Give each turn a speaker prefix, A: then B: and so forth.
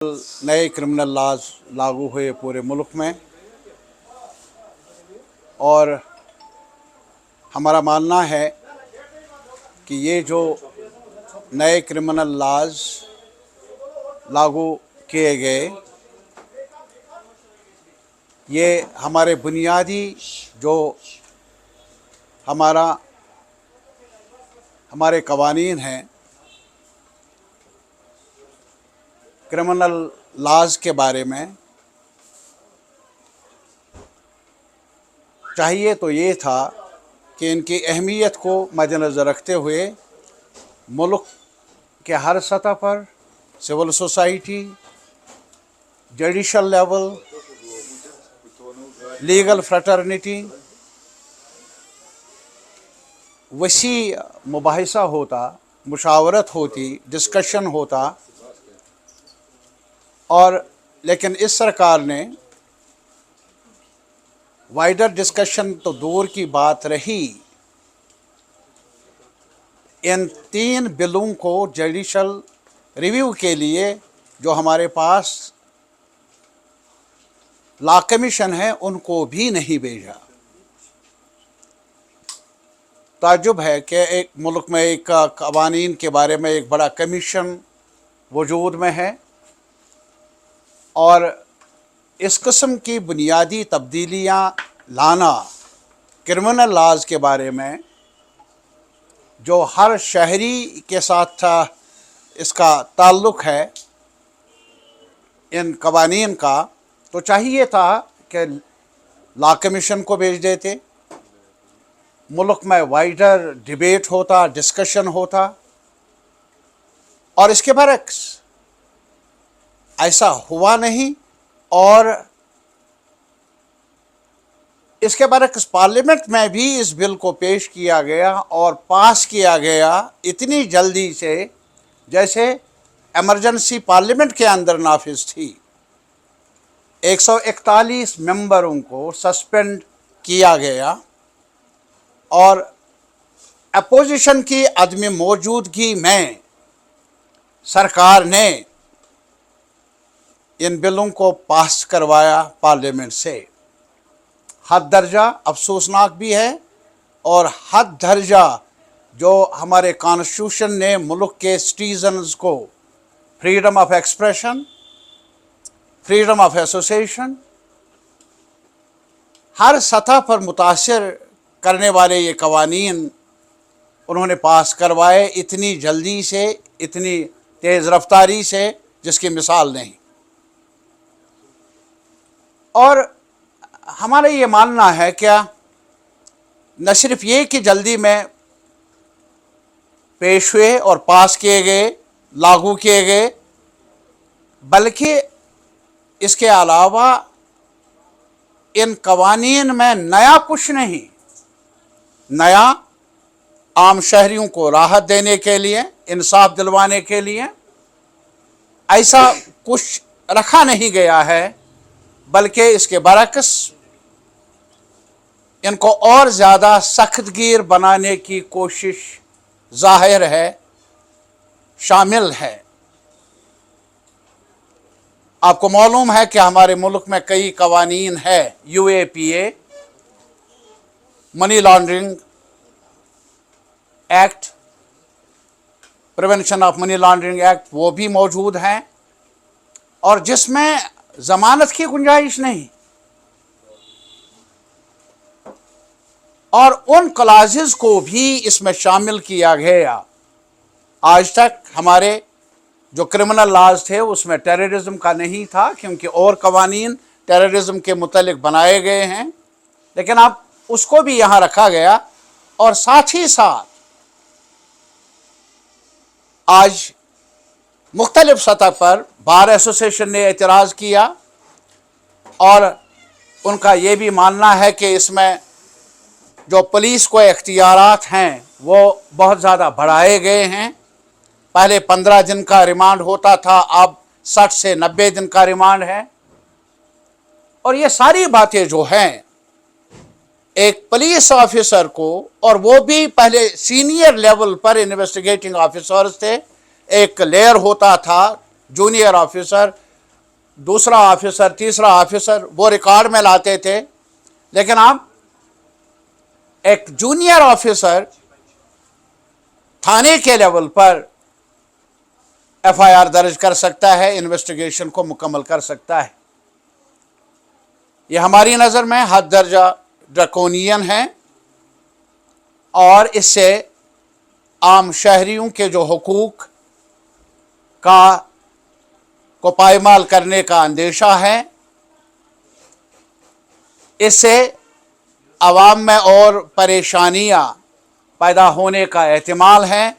A: नए criminal laws लागू हुए पूरे मुल्क में और हमारा मानना है कि ये जो नए क्रिमिनल लॉज लागू किए गए ये हमारे बुनियादी जो हमारे कवानीन हैं क्रिमिनल लॉज के बारे में चाहिए तो ये था कि इनकी अहमियत को मद्देनज़र रखते हुए मुल्क के हर सतह पर civil society, judicial level, legal fraternity वसी मुबाहिसा होता, मुशावरत होती, डिस्कशन होता। और लेकिन इस सरकार ने वाइडर डिस्कशन तो दूर की बात रही, इन 3 बिलों को जुडिशल रिव्यू के लिए जो हमारे पास लॉ कमीशन है उनको भी नहीं भेजा। ताज्जुब है कि एक मुल्क में एक कवानीन के बारे में एक बड़ा कमीशन वजूद में है और इस किस्म की बुनियादी तब्दीलियाँ लाना क्रिमिनल लॉज के बारे में जो हर शहरी के साथ इसका ताल्लुक़ है इन कवानीन का, तो चाहिए था कि लॉ कमीशन को भेज देते, मुल्क में वाइडर डिबेट होता, डिस्कशन होता। और इसके बरक्स ऐसा हुआ नहीं और इसके बरक्स पार्लियामेंट में भी इस बिल को पेश किया गया और पास किया गया इतनी जल्दी से जैसे एमरजेंसी पार्लियामेंट के अंदर नाफिज थी। 141 मेंबरों को सस्पेंड किया गया और अपोजिशन की अदम मौजूदगी में सरकार ने इन बिलों को पास करवाया पार्लियामेंट से। हद दर्जा अफसोसनाक भी है और हद दर्जा जो हमारे कॉन्स्टिट्यूशन ने मुल्क के सिटीजन्स को freedom of expression, freedom of association हर सतह पर मुतासिर करने वाले ये कवानीन उन्होंने पास करवाए इतनी जल्दी से, इतनी तेज़ रफ्तारी से जिसकी मिसाल नहीं। और हमारा ये मानना है क्या न सिर्फ ये कि जल्दी में पेश हुए और पास किए गए, लागू किए गए, बल्कि इसके अलावा इन कवानीन में नया कुछ नहीं, नया आम शहरियों को राहत देने के लिए, इंसाफ दिलवाने के लिए ऐसा कुछ रखा नहीं गया है, बल्कि इसके बरक्स इनको और ज़्यादा सख्तगीर बनाने की कोशिश ज़ाहिर है, शामिल है। आपको मालूम है कि हमारे मुल्क में कई कवानीन है, UAPA, money laundering act, prevention of money laundering act, वो भी मौजूद हैं और जिसमें ज़मानत की गुंजाइश नहीं और उन क्लॉजेस को भी इसमें शामिल किया गया। आज तक हमारे जो क्रिमिनल लॉज थे उसमें टेररिज्म का नहीं था क्योंकि और कवानीन टेररिज्म के मुतल्लिक बनाए गए हैं, लेकिन अब उसको भी यहाँ रखा गया। और साथ ही साथ आज मुख्तलिफ सतह पर बार एसोसिएशन ने एतराज़ किया और उनका ये भी मानना है कि इसमें जो पुलिस को इख्तियारात हैं वो बहुत ज़्यादा बढ़ाए गए हैं। पहले 15 दिन का रिमांड होता था, अब 60 से 90 दिन का रिमांड है। और ये सारी बातें जो हैं एक पुलिस ऑफिसर को, और वो भी पहले सीनियर लेवल पर इन्वेस्टिगेटिंग ऑफिसर्स थे, एक लेयर होता था जूनियर ऑफिसर, दूसरा ऑफिसर, तीसरा ऑफिसर वो रिकॉर्ड में लाते थे, लेकिन अब एक जूनियर ऑफिसर थाने के लेवल पर एफआईआर दर्ज कर सकता है, इन्वेस्टिगेशन को मुकम्मल कर सकता है। ये हमारी नज़र में हद दर्जा ड्रकोनियन है और इससे आम शहरियों के जो हुकूक को पायमाल करने का अंदेशा है। इससे आवाम में और परेशानियां पैदा होने का एहतिमाल है।